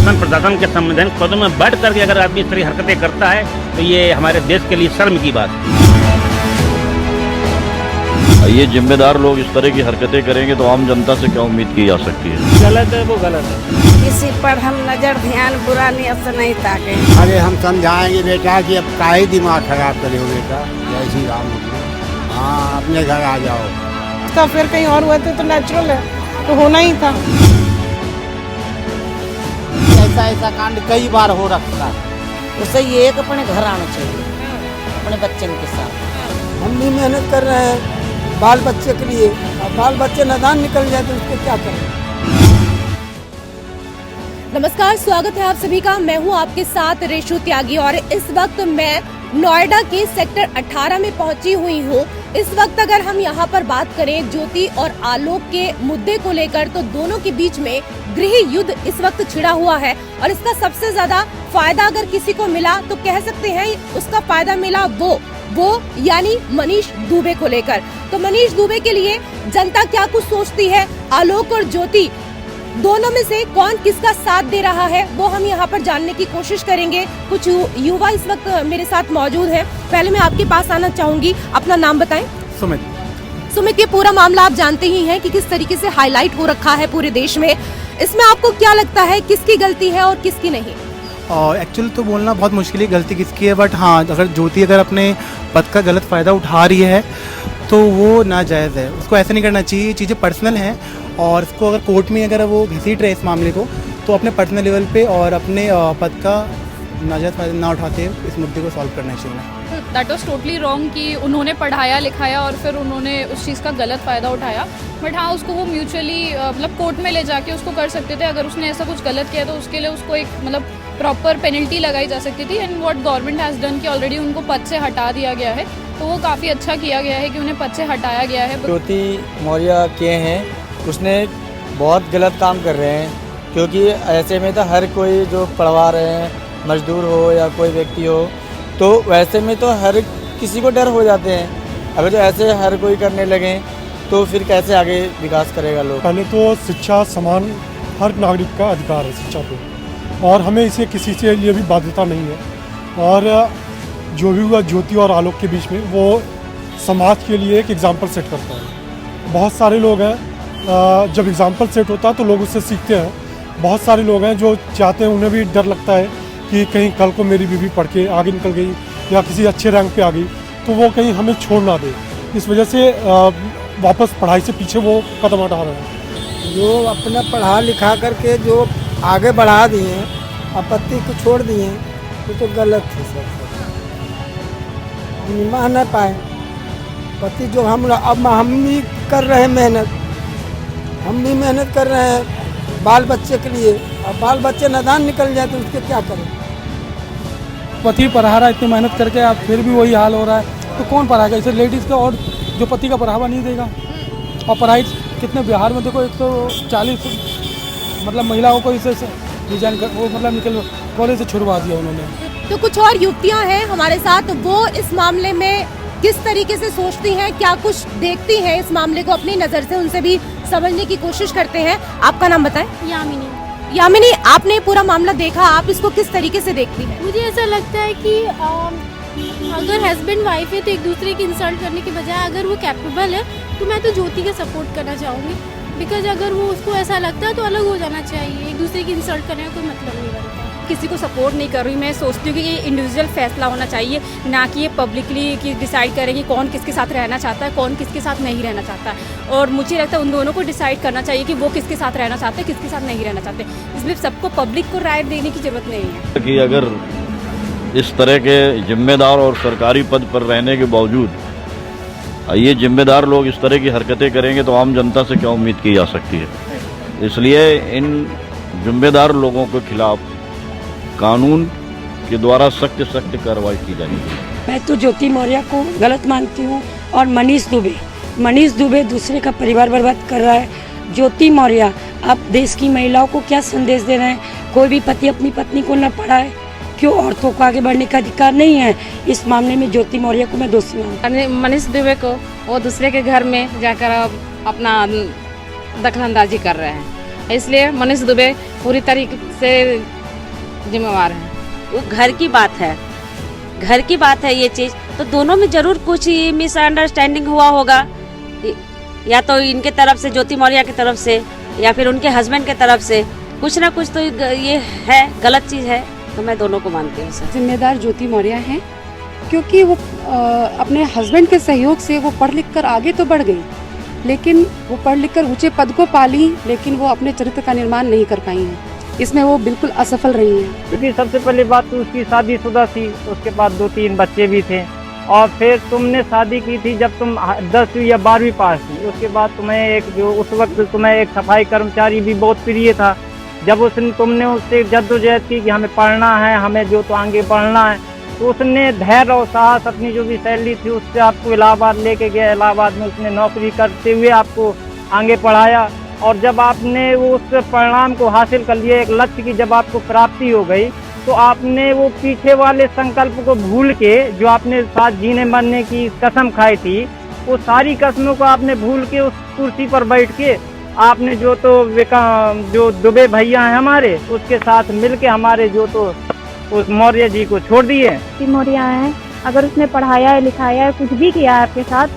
शासन प्रशासन के संवैधानिक पदों में बैठ करके अगर आदमी इस तरह हरकतें करता है तो ये हमारे देश के लिए शर्म की बात है। ये जिम्मेदार लोग इस तरह की हरकतें करेंगे तो आम जनता से क्या उम्मीद की जा सकती है। गलत है वो गलत है। किसी पर हम नजर ध्यान बुरा नियत से नहीं ताके। अरे हम समझाएंगे बेटा कि अब काहे दिमाग खराब करे हो बेटा, जय श्री राम। हाँ अपने घर आ जाओ। तो फिर कहीं और हुए थे तो नेचुरल है, तो होना ही था। ऐसा कांड कई बार हो रखा है, उससे ये एक अपने घर आना चाहिए अपने बच्चों के साथ। हम भी मेहनत कर रहे हैं बाल बच्चे के लिए, अब बाल बच्चे नादान निकल जाए तो उसको क्या करें। नमस्कार, स्वागत है आप सभी का। मैं हूं आपके साथ रेशु त्यागी और इस वक्त मैं नोएडा के सेक्टर 18 में पहुंची हुई हूं। इस वक्त अगर हम यहां पर बात करें ज्योति और आलोक के मुद्दे को लेकर तो दोनों के बीच में गृह युद्ध इस वक्त छिड़ा हुआ है और इसका सबसे ज्यादा फायदा अगर किसी को मिला तो कह सकते हैं उसका फायदा मिला वो यानी मनीष दुबे को लेकर। तो मनीष दुबे के लिए जनता क्या कुछ सोचती है, आलोक और ज्योति दोनों में से कौन किसका साथ दे रहा है, वो हम यहाँ पर जानने की कोशिश करेंगे। कुछ युवा इस वक्त मेरे साथ मौजूद हैं। पहले मैं आपके पास आना चाहूंगी, अपना नाम बताएं। सुमित, ये पूरा मामला आप जानते ही हैं कि किस तरीके से हाईलाइट हो रखा है पूरे देश में। इसमें आपको क्या लगता है किसकी गलती है और किसकी नहीं? एक्चुअली तो बोलना बहुत मुश्किल है गलती किसकी है, बट हाँ अगर ज्योति अगर अपने पद का गलत फ़ायदा उठा रही है तो वो नाजायज़ है। उसको ऐसा नहीं करना चाहिए, चीज़ें पर्सनल हैं और इसको अगर कोर्ट में अगर वो घसीट रहे इस मामले को तो अपने पर्सनल लेवल पे और अपने पद का नाजायज़ फ़ायदा ना उठाते इस मुद्दे को सॉल्व करना चाहिए। दैट वॉज टोटली रॉन्ग कि उन्होंने पढ़ाया लिखाया और फिर उन्होंने उस चीज़ का गलत फ़ायदा उठाया। बट हाँ, उसको वो म्यूचुअली मतलब कोर्ट में ले जाके उसको कर सकते थे। अगर उसने ऐसा कुछ गलत किया तो उसके लिए उसको एक मतलब प्रॉपर पेनल्टी लगाई जा सकती थी। And what government has done कि ऑलरेडी उनको पद से हटा दिया गया है, तो वो काफ़ी अच्छा किया गया है कि उन्हें पद से हटाया गया है। ज्योति मौर्य के हैं, उसने बहुत गलत काम कर रहे हैं, क्योंकि ऐसे में तो हर कोई जो पढ़वा रहे हैं, मजदूर हो या कोई व्यक्ति हो, तो वैसे में तो हर किसी को डर हो जाते हैं। अगर जो ऐसे हर कोई करने लगे तो फिर कैसे आगे विकास करेगा लोग। पहले तो शिक्षा समान हर नागरिक का अधिकार है शिक्षा पे, और हमें इसे किसी से लिए भी बाध्यता नहीं है। और जो भी हुआ ज्योति और आलोक के बीच में, वो समाज के लिए एक एग्जाम्पल सेट करता है। बहुत सारे लोग हैं, जब एग्जाम्पल सेट होता है तो लोग उससे सीखते हैं। बहुत सारे लोग हैं जो चाहते हैं, उन्हें भी डर लगता है कि कहीं कल को मेरी बीवी पढ़ के आगे निकल गई या किसी अच्छे रैंक पे आ गई तो वो कहीं हमें छोड़ ना दे। इस वजह से वापस पढ़ाई से पीछे वो कदम उठा रहे हैं। जो अपना पढ़ा लिखा करके जो आगे बढ़ा दिए, आपत्ति को छोड़ दिए, तो गलत है। सब निभा न पाए पति जो हम भी कर रहे हैं मेहनत, हम भी मेहनत कर रहे हैं बाल बच्चे के लिए। अब बाल बच्चे नादान निकल जाए तो उसके क्या करें। पति पढ़ा रहा है इतनी मेहनत करके, अब फिर भी वही हाल हो रहा है तो कौन पढ़ाएगा इसे लेडीज़ का, और जो पति का बढ़ावा नहीं देगा। और पढ़ाई कितने बिहार में देखो 140 मतलब महिलाओं को इसे डिजाइन कर वो मतलब निकल कॉलेज से छुड़वा दिया उन्होंने। तो कुछ और युवतियां हैं हमारे साथ, वो इस मामले में किस तरीके से सोचती हैं, क्या कुछ देखती हैं इस मामले को अपनी नज़र से, उनसे भी समझने की कोशिश करते हैं। आपका नाम बताएं। यामिनी, आपने पूरा मामला देखा, आप इसको किस तरीके से देखती हैं? मुझे ऐसा लगता है कि अगर हस्बैंड वाइफ है तो एक दूसरे की इंसल्ट करने के बजाय अगर वो कैपेबल है तो मैं तो ज्योति का सपोर्ट करना चाहूँगी। बिकॉज अगर वो उसको ऐसा लगता है तो अलग हो जाना चाहिए, एक दूसरे की इंसल्ट करने का कोई मतलब नहीं बनता। किसी को सपोर्ट नहीं कर रही, मैं सोचती हूँ कि ये इंडिविजुअल फैसला होना चाहिए, ना कि ये पब्लिकली कि डिसाइड करें कि कौन किसके साथ रहना चाहता है, कौन किसके साथ नहीं रहना चाहता है। और मुझे लगता है उन दोनों को डिसाइड करना चाहिए कि वो किसके साथ रहना चाहते हैं, किसके साथ नहीं रहना चाहते। इसमें सबको पब्लिक को राय देने की जरूरत नहीं है। कि अगर इस तरह के जिम्मेदार और सरकारी पद पर रहने के बावजूद ये जिम्मेदार लोग इस तरह की हरकतें करेंगे तो आम जनता से क्या उम्मीद की जा सकती है। इसलिए इन जिम्मेदार लोगों के खिलाफ कानून के द्वारा सख्त कार्रवाई की जाएगी। मैं तो ज्योति मौर्य को गलत मानती हूँ और मनीष दुबे दूसरे का परिवार बर्बाद कर रहा है। ज्योति मौर्य आप देश की महिलाओं को क्या संदेश दे रहे हैं? कोई भी पति अपनी पत्नी को न पढ़ाए, क्यों औरतों को आगे बढ़ने का अधिकार नहीं है? इस मामले में ज्योति मौर्य को मैं दोषी मानती हूँ। मनीष दुबे को वो दूसरे के घर में जाकर अपना दखलंदाजी कर रहे हैं, इसलिए मनीष दुबे पूरी तरीके से जिम्मेवार हैं। वो घर की बात है, घर की बात है ये चीज। तो दोनों में जरूर कुछ मिसअंडरस्टैंडिंग हुआ होगा, या तो इनके तरफ से, ज्योति मौर्य की तरफ से, या फिर उनके हस्बैंड के तरफ से। कुछ ना कुछ तो ये है, गलत चीज है। तो मैं दोनों को मानती हूँ सर। जिम्मेदार ज्योति मौर्य हैं, क्योंकि वो अपने हस्बैंड के सहयोग से वो पढ़ लिख कर आगे तो बढ़ गई, लेकिन वो पढ़ लिख कर ऊंचे पद को पाली, लेकिन वो अपने चरित्र का निर्माण नहीं कर पाई हैं। इसमें वो बिल्कुल असफल रही हैं। क्योंकि सबसे पहली बात तो उसकी शादीशुदा थी, उसके बाद 2-3 बच्चे भी थे, और फिर तुमने शादी की थी जब तुम 10वीं या 12वीं पास थी। उसके बाद तुम्हें एक जो उस वक्त तुम्हें एक सफाई कर्मचारी भी बहुत प्रिय था। जब तुमने उससे जद्दोजहद की कि हमें पढ़ना है, हमें जो तो आगे बढ़ना है, तो उसने धैर्य और साहस अपनी जो भी सैलरी थी उससे आपको इलाहाबाद लेके गया। इलाहाबाद में उसने नौकरी करते हुए आपको आगे पढ़ाया, और जब आपने वो उस परिणाम को हासिल कर लिया, एक लक्ष्य की जब आपको प्राप्ति हो गई, तो आपने वो पीछे वाले संकल्प को भूल के, जो आपने साथ जीने मरने की कसम खाई थी, वो सारी कसमों को आपने भूल के उस कुर्सी पर बैठ के आपने जो दुबे भैया हैं हमारे, उसके साथ मिलके हमारे जो तो उस मौर्य जी को छोड़ दिए। मौर्य हैं, अगर उसने पढ़ाया है, लिखाया है, कुछ भी किया है आपके साथ,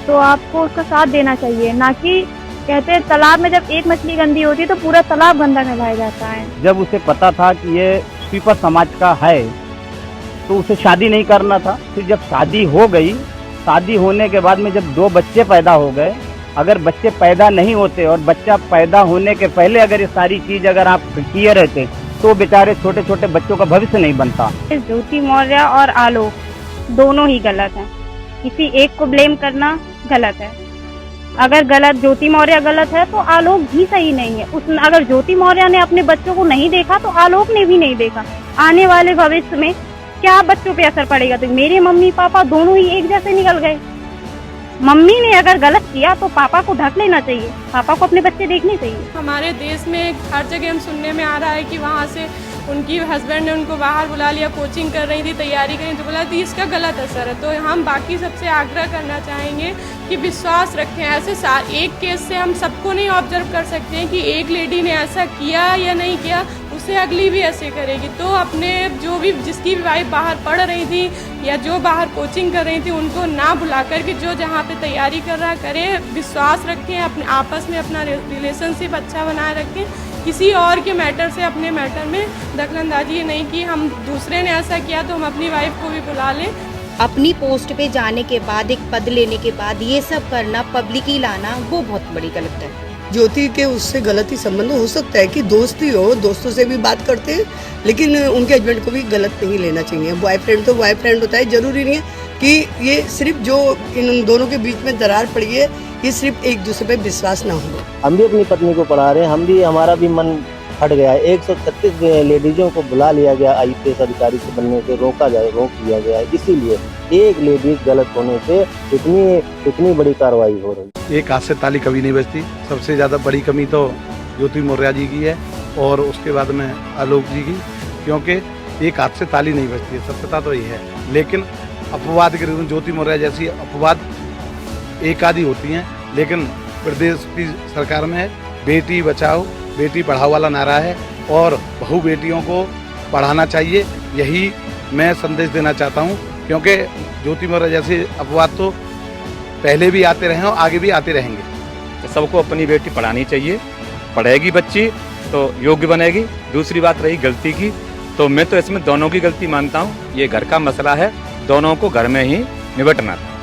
तो आपको उसका साथ देना चाहिए। ना कि कहते हैं तालाब में जब एक मछली गंदी होती है तो पूरा तालाब गंदा कहलाया जाता है। जब उसे पता था कि ये पीपर समाज का है, तो उसे शादी नहीं करना था। फिर जब शादी हो गई, शादी होने के बाद में जब 2 बच्चे पैदा हो गए, अगर बच्चे पैदा नहीं होते और बच्चा पैदा होने के पहले अगर ये सारी चीज अगर आप किए रहते, तो बेचारे छोटे छोटे बच्चों का भविष्य नहीं बनता। ज्योति मौर्य और आलोक दोनों ही गलत हैं। किसी एक को ब्लेम करना गलत है। अगर गलत ज्योति मौर्य गलत है तो आलोक भी सही नहीं है। अगर ज्योति मौर्य ने अपने बच्चों को नहीं देखा तो आलोक ने भी नहीं देखा। आने वाले भविष्य में क्या बच्चों पे असर पड़ेगा? तो मेरे मम्मी पापा दोनों ही एक जैसे निकल गए। मम्मी ने अगर गलत किया तो पापा को ढक लेना चाहिए, पापा को अपने बच्चे देखने चाहिए। हमारे देश में हर जगह हम सुनने में आ रहा है कि वहाँ से उनकी हस्बैंड ने उनको बाहर बुला लिया, कोचिंग कर रही थी, तैयारी कर रही थी, तो बोला थी इसका गलत असर है। तो हम बाकी सबसे आग्रह करना चाहेंगे कि विश्वास रखें। ऐसे एक केस से हम सबको नहीं ऑब्जर्व कर सकते हैं कि एक लेडी ने ऐसा किया या नहीं किया, उससे अगली भी ऐसे करेगी। तो अपने जो भी जिसकी भी वाइफ बाहर पढ़ रही थी या जो बाहर कोचिंग कर रही थी, उनको ना बुला कर के जो जहाँ पे तैयारी कर रहा करे, विश्वास रखें, अपने आपस में अपना रिलेशनशिप अच्छा बनाए रखें। किसी और के मैटर से अपने मैटर में दखलंदाजी नहीं की। हम दूसरे ने ऐसा किया तो हम अपनी वाइफ को भी बुला लें। अपनी पोस्ट पे जाने के बाद, एक पद लेने के बाद ये सब करना, पब्लिकली लाना, वो बहुत बड़ी गलत है। ज्योति के उससे गलत ही संबंध हो सकता है कि दोस्ती हो, दोस्तों से भी बात करते हैं, लेकिन उनके हस्बैंड को भी गलत नहीं लेना चाहिए। बॉयफ्रेंड तो बॉयफ्रेंड होता है, जरूरी नहीं है कि ये सिर्फ जो इन दोनों के बीच में दरार पड़ी है, ये सिर्फ एक दूसरे पे विश्वास ना हो। हम भी अपनी पत्नी को पढ़ा रहे हैं, हम भी, हमारा भी मन हट गया है। 136 लेडीजों को बुला लिया गया IPS अधिकारी से बनने से, रोक दिया गया है। इसीलिए एक लेडीज गलत होने से इतनी बड़ी कार्रवाई हो रही है। एक हाथ से ताली कभी नहीं बजती। सबसे ज़्यादा बड़ी कमी तो ज्योति मौर्य जी की है, और उसके बाद में आलोक जी की, क्योंकि एक हाथ से ताली नहीं बजती है, सत्यता तो ये है। लेकिन अपवाद के रूप ज्योति मौर्य जैसी अपवाद एक आधी होती हैं, लेकिन प्रदेश की सरकार में बेटी बचाओ बेटी पढ़ाओ वाला नारा है, और बहू बेटियों को पढ़ाना चाहिए। यही मैं संदेश देना चाहता हूँ, क्योंकि ज्योति मौर्य जैसे अपवाद तो पहले भी आते रहे और आगे भी आते रहेंगे। सबको अपनी बेटी पढ़ानी चाहिए, पढ़ेगी बच्ची तो योग्य बनेगी। दूसरी बात रही गलती की, तो मैं तो इसमें दोनों की गलती मानता हूँ। ये घर का मसला है, दोनों को घर में ही निपटना था।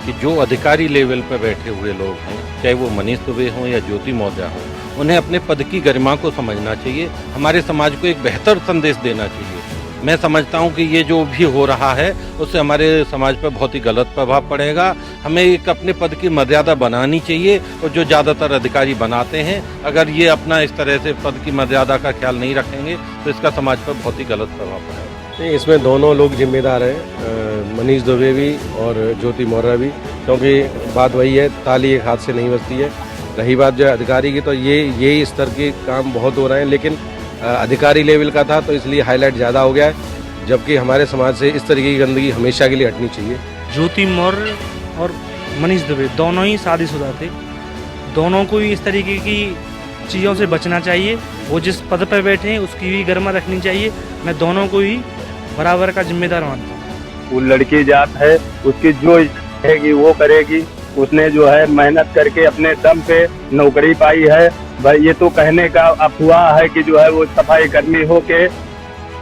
कि जो अधिकारी लेवल पर बैठे हुए लोग हैं, चाहे वो मनीष दुबे हों या ज्योति मौर्य हों, उन्हें अपने पद की गरिमा को समझना चाहिए, हमारे समाज को एक बेहतर संदेश देना चाहिए। मैं समझता हूं कि ये जो भी हो रहा है उससे हमारे समाज पर बहुत ही गलत प्रभाव पड़ेगा। हमें एक अपने पद की मर्यादा बनानी चाहिए, और जो ज़्यादातर अधिकारी बनाते हैं, अगर ये अपना इस तरह से पद की मर्यादा का ख्याल नहीं रखेंगे तो इसका समाज पर बहुत ही गलत प्रभाव पड़ेगा। इसमें दोनों लोग जिम्मेदार हैं, मनीष दुबे भी और ज्योति मौर्य भी, क्योंकि बात वही है, ताली एक हाथ से नहीं बजती है। रही बात जो अधिकारी की, तो ये स्तर के काम बहुत हो रहे हैं, लेकिन अधिकारी लेवल का था तो इसलिए हाईलाइट ज़्यादा हो गया है, जबकि हमारे समाज से इस तरीके की गंदगी हमेशा के लिए हटनी चाहिए। ज्योति मौर्य और मनीष दुबे दोनों ही शादीशुदा थे, दोनों को इस तरीके की चीज़ों से बचना चाहिए। वो जिस पद पर बैठे हैं उसकी भी गरिमा रखनी चाहिए। मैं दोनों को ही बराबर का जिम्मेदार मानता हूँ। वो लड़की जात है, उसकी जो रहेगी वो करेगी। उसने जो है मेहनत करके अपने दम पे नौकरी पाई है। भाई ये तो कहने का अफवाह है कि जो है वो सफाई कर्मी हो के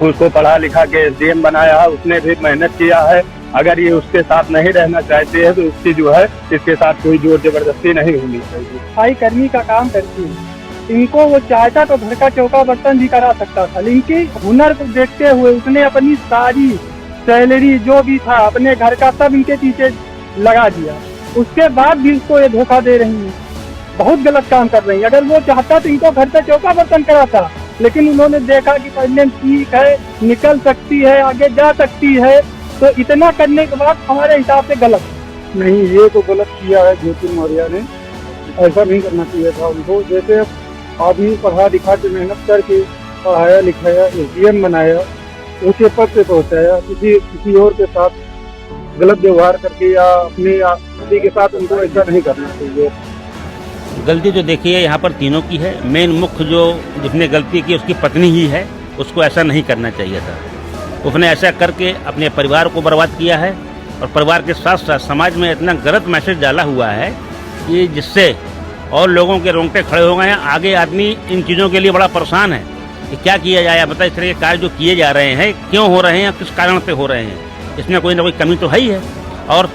उसको पढ़ा लिखा के SDM बनाया है। उसने भी मेहनत किया है। अगर ये उसके साथ नहीं रहना चाहते हैं तो उसकी जो है इसके साथ कोई जोर जबरदस्ती नहीं होनी चाहिए। सफाई कर्मी का काम करती है। इनको वो चाहता तो घर का चौका बर्तन भी करा सकता था, लेकिन हुनर को देखते हुए उसने अपनी सारी सैलरी जो भी था अपने घर का सब इनके पीछे लगा दिया। उसके बाद भी उसको ये धोखा दे रही है, बहुत गलत काम कर रही है। अगर वो चाहता तो इनको घर पे चौका बर्तन कराता, लेकिन उन्होंने देखा कि प्रेगनेंट ठीक है, निकल सकती है, आगे जा सकती है, तो इतना करने के बाद हमारे हिसाब से गलत नहीं, ये तो गलत किया है ज्योति मौर्य ने। ऐसा नहीं करना चाहिए था उनको। जैसे आदमी पढ़ा लिखा के मेहनत करके पढ़ाया लिखाया, SDM बनाया, ऊंचे पद पे पहुंचाया, किसी और के साथ गलत व्यवहार करके या अपने पति के साथ उनको ऐसा नहीं करना चाहिए। गलती तो देखिए यहाँ पर तीनों की है। मेन मुख्य जो जिसने गलती की उसकी पत्नी ही है। उसको ऐसा नहीं करना चाहिए था। उसने ऐसा करके अपने परिवार को बर्बाद किया है और परिवार के साथ साथ समाज में इतना गलत मैसेज डाला हुआ है कि जिससे और लोगों के रोंगटे खड़े हो गए हैं। आगे आदमी इन चीज़ों के लिए बड़ा परेशान है कि क्या किया जाए। मतलब इस तरह के कार्य जो किए जा रहे हैं क्यों हो रहे हैं, किस कारण से हो रहे हैं, इसमें कोई ना कोई कमी तो है ही है। और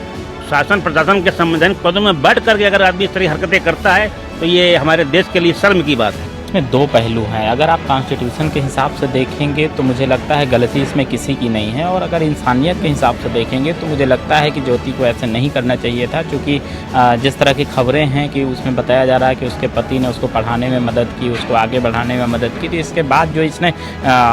शासन प्रशासन के संवैधानिक पदों में बैठ करके अगर आदमी इस तरह हरकतें करता है तो ये हमारे देश के लिए शर्म की बात है। इसमें दो पहलू हैं। अगर आप कॉन्स्टिट्यूशन के हिसाब से देखेंगे तो मुझे लगता है गलती इसमें किसी की नहीं है, और अगर इंसानियत के हिसाब से देखेंगे तो मुझे लगता है कि ज्योति को ऐसे नहीं करना चाहिए था। क्योंकि जिस तरह की खबरें हैं कि उसमें बताया जा रहा है कि उसके पति ने उसको पढ़ाने में मदद की, उसको आगे बढ़ाने में मदद की, तो इसके बाद जो इसने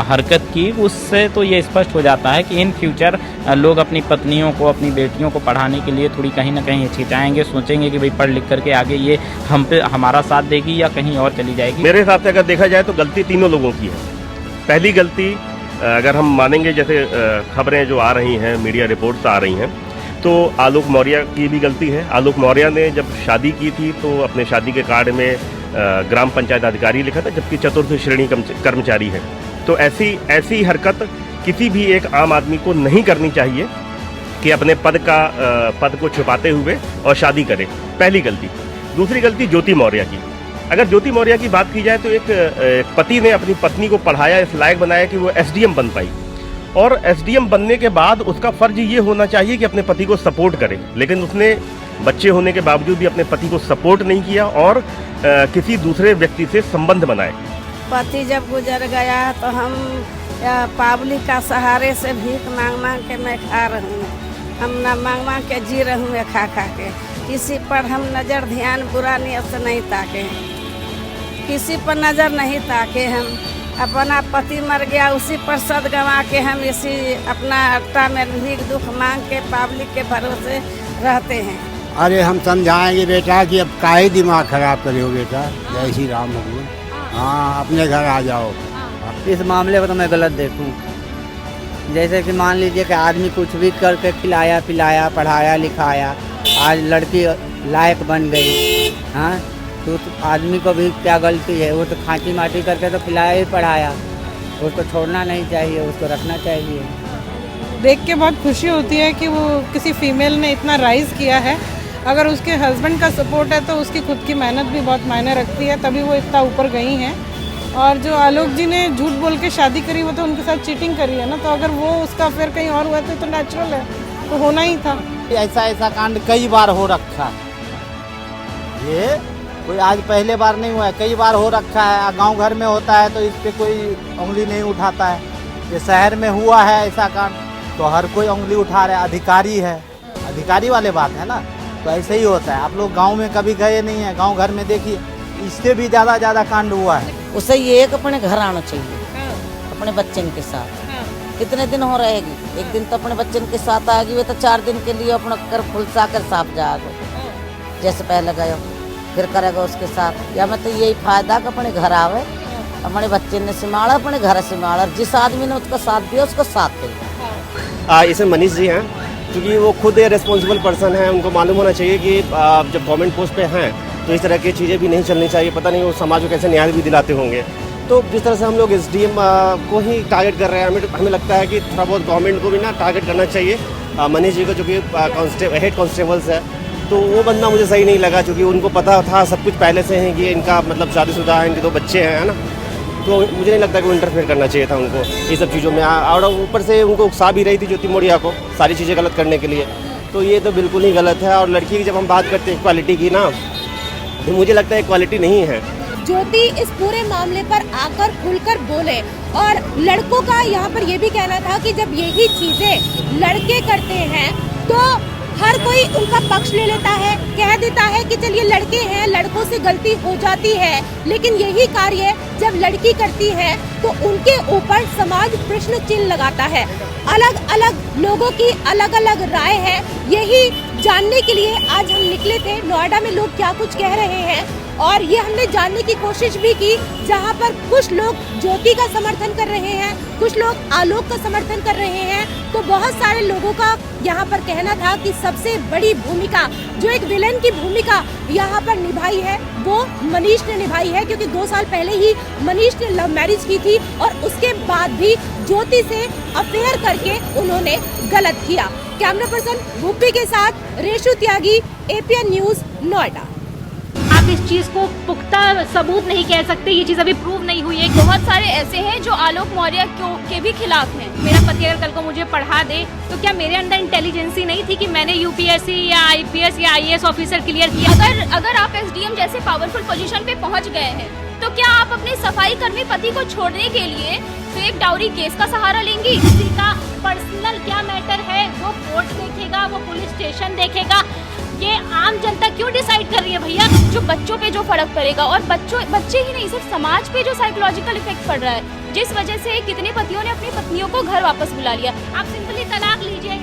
हरकत की उससे तो ये स्पष्ट हो जाता है कि इन फ्यूचर लोग अपनी पत्नियों को, अपनी बेटियों को पढ़ाने के लिए थोड़ी कहीं ना कहीं हिचकिचाएंगे, सोचेंगे कि भाई पढ़ लिख करके आगे ये हम पे हमारा साथ देगी या कहीं और चली जाएगी। मेरे हिसाब से अगर देखा जाए तो गलती तीनों लोगों की है। पहली गलती अगर हम मानेंगे, जैसे खबरें जो आ रही हैं, मीडिया रिपोर्ट्स आ रही हैं, तो आलोक मौर्य की भी गलती है। आलोक मौर्य ने जब शादी की थी तो अपने शादी के कार्ड में ग्राम पंचायत अधिकारी लिखा था, जबकि चतुर्थ श्रेणी कर्मचारी है। तो ऐसी हरकत किसी भी एक आम आदमी को नहीं करनी चाहिए कि अपने पद को छुपाते हुए और शादी करे। पहली गलती। दूसरी गलती ज्योति मौर्य की। अगर ज्योति मौर्य की बात की जाए तो एक पति ने अपनी पत्नी को पढ़ाया, इस लायक बनाया कि वो SDM बन पाई, और SDM बनने के बाद उसका फर्ज ये होना चाहिए कि अपने पति को सपोर्ट करे। लेकिन उसने बच्चे होने के बावजूद भी अपने पति को सपोर्ट नहीं किया और किसी दूसरे व्यक्ति से संबंध बनाए। पति जब गुजर गया तो हम पब्लिक का सहारे से भीख मांग मांग के मैं खा रही हूँ। हम न मांग मांग के जी रही हूँ खा खा के। किसी पर हम नज़र ध्यान बुरा नियत से नहीं ताके, किसी पर नज़र नहीं ताके। हम अपना पति मर गया उसी पर सद गंवा के हम इसी अपना अट्टा में भीख दुख मांग के पब्लिक के भरोसे रहते हैं। अरे हम समझाएंगे बेटा कि अब काहे दिमाग खराब करे हो बेटा, जय श्री राम भगवान। हाँ, अपने घर आ जाओ। इस मामले को तो मैं गलत देखूं। जैसे कि मान लीजिए कि आदमी कुछ भी करके खिलाया पिलाया पढ़ाया लिखाया, आज लड़की लायक बन गई, हाँ, तो आदमी को भी क्या गलती है। वो तो खांची माटी करके तो खिलाया ही पढ़ाया, उसको छोड़ना नहीं चाहिए, उसको रखना चाहिए। देख के बहुत खुशी होती है कि वो किसी फीमेल ने इतना राइज़ किया है। अगर उसके हस्बैंड का सपोर्ट है तो उसकी खुद की मेहनत भी बहुत मायने रखती है, तभी वो इतना ऊपर गई हैं। और जो आलोक जी ने झूठ बोल के शादी करी, वो तो उनके साथ चीटिंग करी है ना, तो अगर वो उसका अफेयर कहीं और हुआ तो नेचुरल है, तो होना ही था। ऐसा कांड कई बार हो रखा है, ये कोई आज पहले बार नहीं हुआ है, कई बार हो रखा है। गांव घर में होता है तो इस पे कोई उंगली नहीं उठाता है। ये शहर में हुआ है ऐसा कांड तो हर कोई उंगली उठा रहा है। अधिकारी है, अधिकारी वाले बात है ना, तो ऐसे ही होता है। आप लोग गांव में कभी गए नहीं है, गांव घर में देखिए, इससे भी ज़्यादा कांड हुआ है। उसे ये एक अपने घर आना चाहिए, अपने बच्चन के साथ। कितने दिन हो रहेगी, एक दिन तो अपने बच्चन के साथ आएगी, वे तो 4 दिन के लिए अपना कर फुलसा कर साफ जाएगा, जैसे पहले गए फिर करेगा उसके साथ। या मैं तो यही फायदा कि अपने घर आवे, अपने बच्चे ने सिमाड़ा, अपने घर सिमाड़ा, जिस आदमी ने उसका साथ दिया उसको साथ दे। इसे मनीष जी हैं, क्योंकि वो खुद रिस्पॉन्सिबल पर्सन हैं, उनको मालूम होना चाहिए कि जब गवर्नमेंट पोस्ट पे हैं तो इस तरह की चीज़ें भी नहीं चलनी चाहिए। पता नहीं वो समाज को कैसे न्याय भी दिलाते होंगे। तो जिस तरह से हम लोग SDM को ही टारगेट कर रहे हैं, हमें लगता है कि थोड़ा बहुत गवर्नमेंट को भी ना टारगेट करना चाहिए। मनीष जी को जो कि हेड कांस्टेबल्स है, तो वो बंदा मुझे सही नहीं लगा, क्योंकि उनको पता था सब कुछ पहले से है कि इनका मतलब शादीशुदा है, इनके 2 बच्चे हैं, है ना। तो मुझे नहीं लगता कि वो इंटरफेयर करना चाहिए था उनको ये सब चीज़ों में। और ऊपर से उनको उकसा भी रही थी ज्योति मौर्या को सारी चीज़ें गलत करने के लिए, तो ये तो बिल्कुल ही गलत है। और लड़की की जब हम बात करते हैं इक्वालिटी की ना, तो मुझे लगता है इक्वालिटी नहीं है। ज्योति इस पूरे मामले पर आकर खुलकर बोले, और लड़कों का यहाँ पर ये भी कहना था कि जब यही चीजें लड़के करते हैं तो हर कोई उनका पक्ष ले लेता है, कह देता है कि चलिए लड़के हैं, लड़कों से गलती हो जाती है, लेकिन यही कार्य जब लड़की करती है तो उनके ऊपर समाज प्रश्न चिन्ह लगाता है। अलग अलग लोगों की अलग अलग राय है, यही जानने के लिए आज हम निकले थे। नोएडा में लोग क्या कुछ कह रहे हैं, और ये हमने जानने की कोशिश भी की, जहां पर कुछ लोग ज्योति का समर्थन कर रहे हैं, कुछ लोग आलोक का समर्थन कर रहे हैं। तो बहुत सारे लोगों का यहाँ पर कहना था कि सबसे बड़ी भूमिका, जो एक विलेन की भूमिका यहाँ पर निभाई है, वो मनीष ने निभाई है, क्योंकि 2 साल पहले ही मनीष ने लव मैरिज की थी और उसके बाद भी ज्योति से अफेयर करके उन्होंने गलत किया। कैमरा पर्सन भूपी के साथ रेशु त्यागी, APN न्यूज, नोएडा। आप इस चीज को पुख्ता सबूत नहीं कह सकते, ये चीज अभी प्रूव नहीं हुई है। बहुत सारे ऐसे हैं जो आलोक मौर्य के भी खिलाफ हैं। मेरा पति अगर कल को मुझे पढ़ा दे तो क्या मेरे अंदर इंटेलिजेंसी नहीं थी कि मैंने UPSC या IPS या IAS ऑफिसर क्लियर किया? अगर आप SDM जैसे पावरफुल पोजीशन पे पहुंच गए हैं, तो क्या आप अपने सफाई कर्मी पति को छोड़ने के लिए फेक डाउरी केस का सहारा लेंगी? किसी का पर्सनल क्या मैटर है वो कोर्ट देखेगा, वो पुलिस स्टेशन देखेगा, ये आम जनता क्यों डिसाइड कर रही है भैया? जो बच्चों पे जो फर्क पड़ेगा, और बच्चे ही नहीं, सिर्फ समाज पे जो साइकोलॉजिकल इफेक्ट पड़ रहा है, जिस वजह से कितने पतियों ने अपनी पत्नियों को घर वापस बुला लिया। आप सिंपली तलाक लीजिए।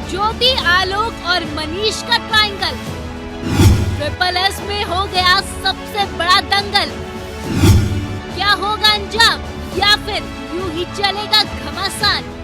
ज्योति, आलोक और मनीष का ट्रायंगल SSS में हो गया सबसे बड़ा दंगल। क्या होगा अंजाम, या फिर यूं ही चलेगा घमासान?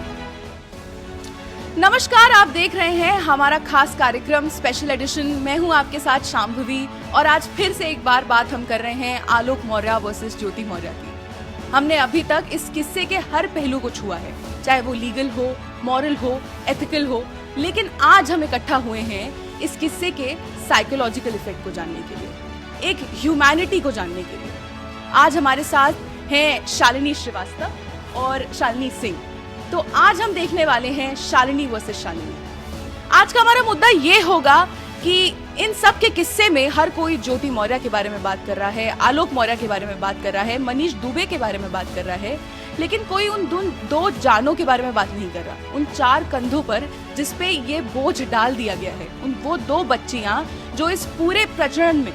नमस्कार, आप देख रहे हैं हमारा खास कार्यक्रम स्पेशल एडिशन। मैं हूं आपके साथ शांभवी, और आज फिर से एक बार बात हम कर रहे हैं आलोक मौर्य वर्सेस ज्योति मौर्य की। हमने अभी तक इस किस्से के हर पहलू को छुआ है, चाहे वो लीगल हो, मॉरल हो, एथिकल हो, लेकिन आज हम इकट्ठा हुए हैं इस किस्से के साइकोलॉजिकल इफेक्ट को जानने के लिए, एक ह्यूमैनिटी को जानने के लिए। आज हमारे साथ हैं शालिनी श्रीवास्तव और शालिनी सिंह। तो आज हम देखने वाले हैं शालिनी वर्सेस शालिनी। आज का हमारा मुद्दा ये होगा कि इन सब के किस्से में हर कोई ज्योति मौर्य के बारे में बात कर रहा है, आलोक मौर्य के बारे में बात कर रहा है, मनीष दुबे के बारे में बात कर रहा है, लेकिन कोई उन 2 जानों के बारे में बात नहीं कर रहा। उन 4 कंधों पर जिसपे ये बोझ डाल दिया गया है, वो 2 बच्चियां जो इस पूरे प्रचलन में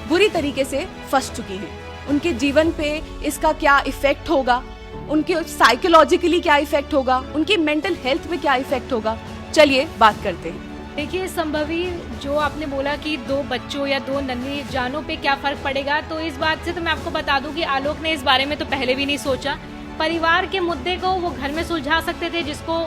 बुरी तरीके से फंस चुकी हैं, उनके जीवन पे इसका क्या इफेक्ट होगा, उनके साइकोलॉजिकली क्या इफेक्ट होगा, उनकी मेंटल हेल्थ पे क्या इफेक्ट होगा, चलिए बात करते हैं। देखिए संभवी, जो आपने बोला कि 2 बच्चों या 2 नन्ही जानों पे क्या फर्क पड़ेगा, तो इस बात से तो मैं आपको बता दूं कि आलोक ने इस बारे में तो पहले भी नहीं सोचा। परिवार के मुद्दे को वो घर में सुलझा सकते थे, जिसको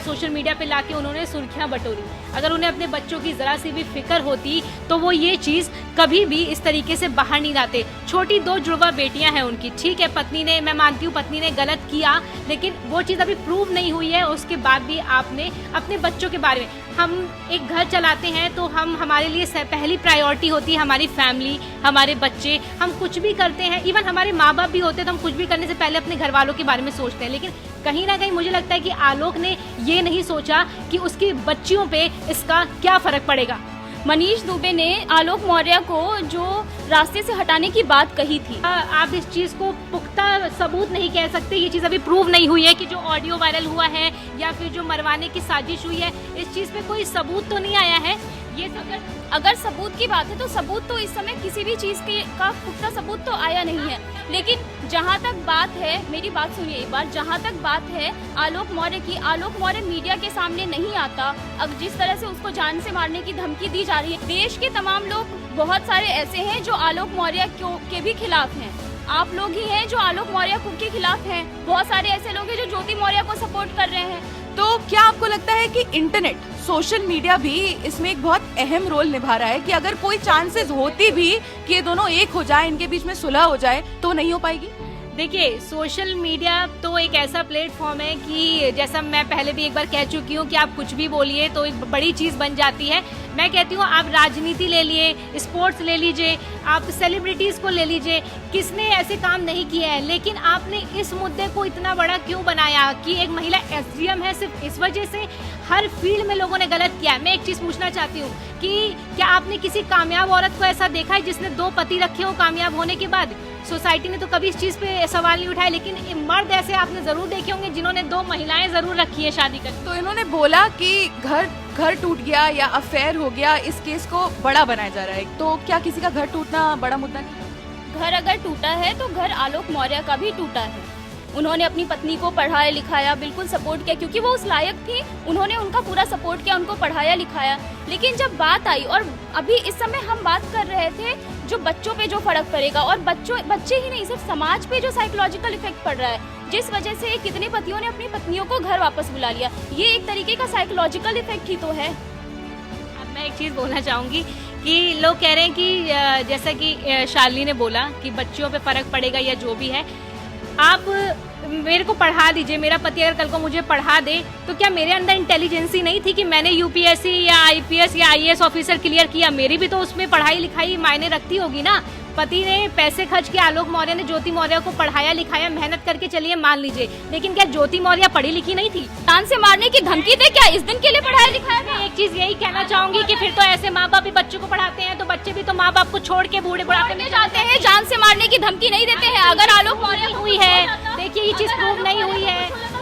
सोशल मीडिया पे लाके उन्होंने सुर्खियां बटोरी। अगर उन्हें अपने बच्चों की जरा सी भी फिक्र होती तो वो ये चीज़ कभी भी इस तरीके से बाहर नहीं लाते। छोटी 2 जुड़वा बेटियां हैं उनकी, ठीक है, पत्नी ने, मैं मानती हूँ पत्नी ने गलत किया, लेकिन वो चीज़ अभी प्रूव नहीं हुई है। उसके बाद भी आपने अपने बच्चों के बारे में, हम एक घर चलाते हैं तो हमारे लिए पहली प्रायोरिटी होती है हमारी फैमिली, हमारे बच्चे। हम कुछ भी करते हैं, इवन हमारे माँ बाप भी होते हैं, तो हम कुछ भी करने से पहले अपने घर वालों के बारे में सोचते हैं। लेकिन कहीं ना कहीं मुझे लगता है कि आलोक ने ये नहीं सोचा कि उसकी बच्चियों पे इसका क्या फर्क पड़ेगा। मनीष दुबे ने आलोक मौर्य को जो रास्ते से हटाने की बात कही थी, आप इस चीज़ को पुख्ता सबूत नहीं कह सकते, ये चीज़ अभी प्रूव नहीं हुई है कि जो ऑडियो वायरल हुआ है या फिर जो मरवाने की साजिश हुई है, इस चीज़ पे कोई सबूत तो नहीं आया है। ये अगर सबूत की बात है तो सबूत तो इस समय किसी भी चीज़ का पुख्ता सबूत तो आया नहीं है। लेकिन जहाँ तक बात है, मेरी बात सुनिए एक बार, जहाँ तक बात है आलोक मौर्य की, आलोक मौर्य मीडिया के सामने नहीं आता। अब जिस तरह से उसको जान से मारने की धमकी दी जा रही है, देश के तमाम लोग, बहुत सारे ऐसे हैं जो आलोक मौर्य के भी खिलाफ हैं। आप लोग ही हैं जो आलोक मौर्य के खिलाफ हैं। बहुत सारे ऐसे लोग हैं जो ज्योति मौर्य को सपोर्ट कर रहे हैं। तो क्या आपको लगता है कि इंटरनेट, सोशल मीडिया भी इसमें एक बहुत अहम रोल निभा रहा है कि अगर कोई चांसेस होती भी कि ये दोनों एक हो जाए, इनके बीच में सुलह हो जाए, तो नहीं हो पाएगी। देखिए, सोशल मीडिया तो एक ऐसा प्लेटफॉर्म है कि जैसा मैं पहले भी एक बार कह चुकी हूँ कि आप कुछ भी बोलिए तो एक बड़ी चीज़ बन जाती है। मैं कहती हूँ आप राजनीति ले लिए, स्पोर्ट्स ले लीजिए, आप सेलिब्रिटीज़ को ले लीजिए, किसने ऐसे काम नहीं किए हैं, लेकिन आपने इस मुद्दे को इतना बड़ा क्यों बनाया कि एक महिला एसडीएम है, सिर्फ इस वजह से हर फील्ड में लोगों ने गलत किया है। मैं एक चीज़ पूछना चाहती हूँ कि क्या आपने किसी कामयाब औरत को ऐसा देखा है जिसने 2 पति रखे हो कामयाब होने के बाद? सोसाइटी ने तो कभी इस चीज़ पे सवाल नहीं उठाया, लेकिन मर्द ऐसे आपने ज़रूर देखे होंगे जिन्होंने 2 महिलाएं ज़रूर रखी है शादी कर। तो इन्होंने बोला कि घर टूट गया या अफेयर हो गया, इस केस को बड़ा बनाया जा रहा है। तो क्या किसी का घर टूटना बड़ा मुद्दा नहीं? घर अगर टूटा है तो घर आलोक मौर्य का भी टूटा है। उन्होंने अपनी पत्नी को पढ़ाया लिखाया, बिल्कुल सपोर्ट किया, क्योंकि वो उस लायक थी, उन्होंने उनका पूरा सपोर्ट किया, उनको पढ़ाया लिखाया। लेकिन जब बात आई, और अभी इस समय हम बात कर रहे थे जो बच्चों पे जो फर्क पड़ेगा, और बच्चे ही नहीं, सिर्फ समाज पे जो साइकोलॉजिकल इफेक्ट पड़ रहा है, जिस वजह से कितने पतियों ने अपनी पत्नियों को घर वापस बुला लिया, ये एक तरीके का साइकोलॉजिकल इफेक्ट ही तो है। अब मैं एक चीज़ बोलना चाहूँगी कि लोग कह रहे हैं कि जैसा कि शालिनी ने बोला कि बच्चियों पे फर्क पड़ेगा या जो भी है, आप मेरे को पढ़ा दीजिए, मेरा पति अगर कल को मुझे पढ़ा दे तो क्या मेरे अंदर इंटेलिजेंसी नहीं थी कि मैंने यूपीएससी या आईपीएस या आईएएस ऑफिसर क्लियर किया? मेरी भी तो उसमें पढ़ाई लिखाई मायने रखती होगी ना। पति ने पैसे खर्च किया, आलोक मौर्य ने ज्योति मौर्य को पढ़ाया लिखाया, मेहनत करके चलिए मान लीजिए, लेकिन क्या ज्योति मौर्य पढ़ी लिखी नहीं थी? जान से मारने की धमकी दे, क्या इस दिन के लिए पढ़ाया लिखाया? मैं एक चीज यही कहना चाहूंगी कि फिर तो ऐसे माँ बाप भी बच्चों को पढ़ाते हैं तो बच्चे भी तो माँ बाप को छोड़ के बूढ़े बुढ़ापे में जाते हैं, जान से मारने की धमकी नहीं देते हैं। अगर आलोक मौर्य हुई है, देखिए ये चीज प्रूव नहीं हुई है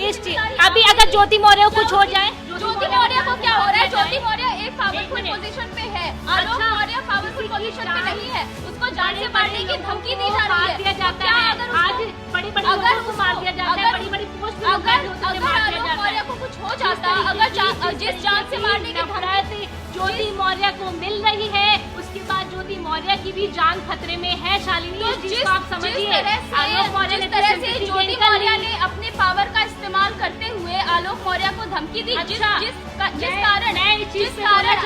इस चीज। अभी अगर ज्योति मौर्य को कुछ हो जाए, ज्योति मौर्य को क्या हो रहा है? ज्योति मौर्य एक पावरफुल पोजीशन पे है, आलोक मौर्य पावरफुल पोजीशन पे नहीं है, उसको जान से मारने की धमकी दी जा रही है। दिया जाता है, आज बड़ी-बड़ी लोगों को मार दिया जाता है, बड़ी-बड़ी पोस्ट पे अगर आलोक मौर्य को कुछ हो जाता, अगर जिस जान से मारने की धमकी ज्योति मौर्य को मिल रही है, उसके बाद ज्योति मौर्य की भी जान खतरे में है। शालिनी, इस चीज को आप समझिए। आलोक मौर्य ने तरह से ज्योति मौर्य ने अपने पावर का इस्तेमाल करते हुए आलोक मौर्य को धमकी दी, जिस कारण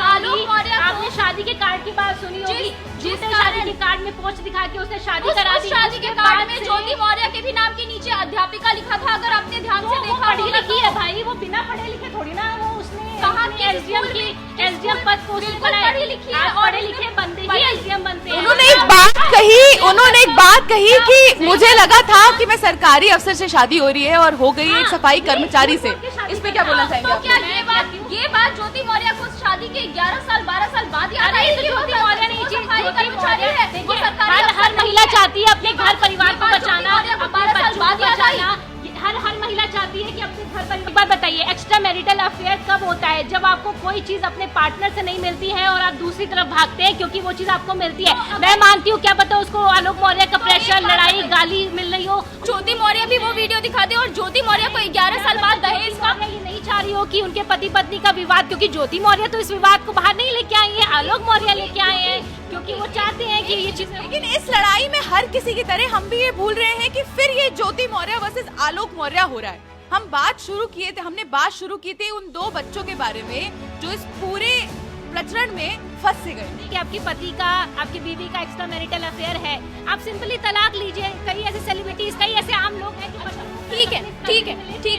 आलोक मौर्य, आपने शादी के कार्ड की बात सुनी होगी, जिस शादी के कार्ड में पोस्ट दिखा के उसने शादी करा दी, शादी के कार्ड में ज्योति मौर्य के भी नाम के नीचे अध्यापिका लिखा था। अगर आपने ध्यान से देखा, पढ़ी लिखी है भाई, वो बिना पढ़े लिखे थोड़ी ना, वो उसने कहा कि एसडीएम पद को पढ़ी लिखी है, पढ़े लिखे बंदे ही एसडीएम बनते हैं। उन्होंने एक बात कही कि मुझे लगा था कि मैं सरकारी अफसर से शादी हो रही है और हो गई एक सफाई कर्मचारी से। इस पे क्या बोलना चाहेंगे? तो क्या ये बात ज्योति मौर्य को शादी के 11 साल 12 साल बाद याद आई? ज्योति मौर्य नहीं, हर महिला चाहती है अपने घर परिवार को बचाना, अपने बच्चों को बचाना। हर महिला चाहती है कि अपने घर परिवार। एक बात बताइए, एक्स्ट्रा मैरिटल अफेयर कब होता है? जब आपको कोई चीज अपने पार्टनर से नहीं मिलती है और आप दूसरी तरफ भागते हैं क्योंकि वो चीज आपको मिलती है। मैं मानती हूँ, क्या पता उसको आलोक मौर्य का प्रेशर, लड़ाई, गाली मिल रही हो, ज्योति मौर्य भी वो वीडियो दिखा दे और ज्योति मौर्य को 11 साल बाद दहेज का ये नहीं चाह रही हो कि उनके पति पत्नी का विवाद, क्योंकि ज्योति मौर्य तो इस विवाद को बाहर नहीं लेके आई है, आलोक मौर्य लेके आए हैं, क्योंकि वो चाहते हैं कि ये चीज। लेकिन इस लड़ाई में हर किसी की तरह हम भी ये भूल रहे हैं कि फिर ये ज्योति मौर्य वर्सेस आलोक मौर्य हो रहा है। हमने बात शुरू की थी उन 2 बच्चों के बारे में जो इस पूरे प्रचरण में फंस गए कि आपकी पति का, आपकी बीवी का एक्स्ट्रा मैरिटल अफेयर है, आप सिंपली तलाक लीजिए। कई ऐसे सेलिब्रिटीज, कई ऐसे आम लोग हैं कि ठीक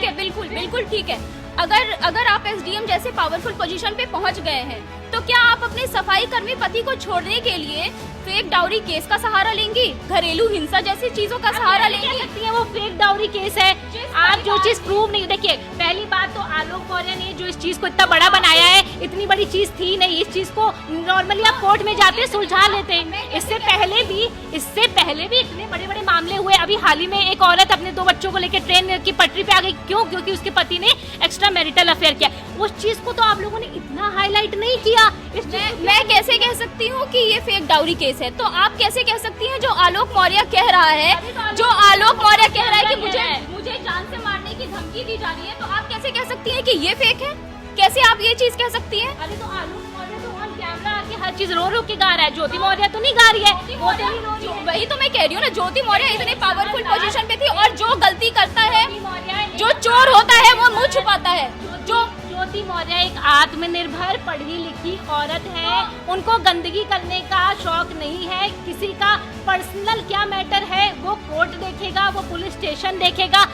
है, बिल्कुल ठीक है। अगर आप एसडीएम जैसे पावरफुल पोजीशन पे पहुंच गए हैं तो क्या आप अपने सफाई कर्मी पति को छोड़ने के लिए फेक डाउरी केस का सहारा लेंगी, घरेलू हिंसा जैसी चीजों का सहारा लेंगी? सकती है वो फेक डाउरी केस है, आप जो चीज प्रूव नहीं। देखिए, पहली बात तो आलोक मौर्य ने जो इस चीज को इतना बड़ा बनाया है, इतनी बड़ी चीज थी नहीं। इस चीज को नॉर्मली आप कोर्ट में जाते सुलझा लेते हैं। इससे पहले भी इतने बड़े बड़े मामले हुए। अभी हाल ही में एक औरत अपने 2 बच्चों को लेकर ट्रेन की पटरी पे आ गई, क्यों? क्योंकि उसके पति ने एक्स्ट्रा मैरिटल अफेयर किया। उस चीज को तो आप लोगों ने इतना हाईलाइट नहीं किया। मैं कैसे कह सकती हूँ कि ये फेक डाउरी केस है? तो आप कैसे कह सकती हैं? जो आलोक मौर्य कह रहा है कि मुझे जान से मारने की धमकी दी जा रही है, तो आप कैसे कह सकती हैं कि ये फेक है? कैसे आप ये चीज कह सकती हैं? अरे तो आलोक मौर्य तो ऑन कैमरा आके हर चीज रो के गा रहा है, ज्योति मौर्य तो नहीं गा रही है, वही तो मैं कह रही हूँ ना, ज्योति मौर्य इतने पावरफुल पोजीशन पे थी और जो गलती करता है, जो चोर होता है वो मुंह छुपाता है। ज्योति ज्योति मौर्य एक आत्मनिर्भर पढ़ी लिखी औरत है, उनको गंदगी करने का शौक नहीं है। किसी का पर्सनल क्या मैटर है वो कोर्ट देखेगा, वो पुलिस स्टेशन देखेगा।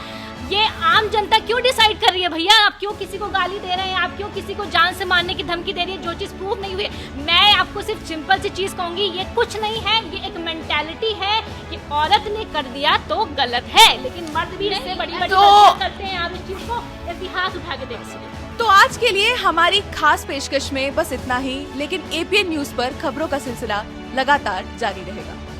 ये आम जनता क्यों डिसाइड कर रही है भैया? आप क्यों किसी को गाली दे रहे हैं? आप क्यों किसी को जान से मारने की धमकी दे रही है जो चीज प्रूव नहीं हुई? मैं आपको सिर्फ सिंपल सी चीज कहूंगी, ये कुछ नहीं है, ये एक मेंटालिटी है कि औरत ने कर दिया तो गलत है, लेकिन मर्द भी इससे बड़ी गलतियां करते हैं। आप इस चीज को इतिहास उठा के देख सकते। तो आज के लिए हमारी खास पेशकश में बस इतना ही, लेकिन APN न्यूज पर खबरों का सिलसिला लगातार जारी रहेगा।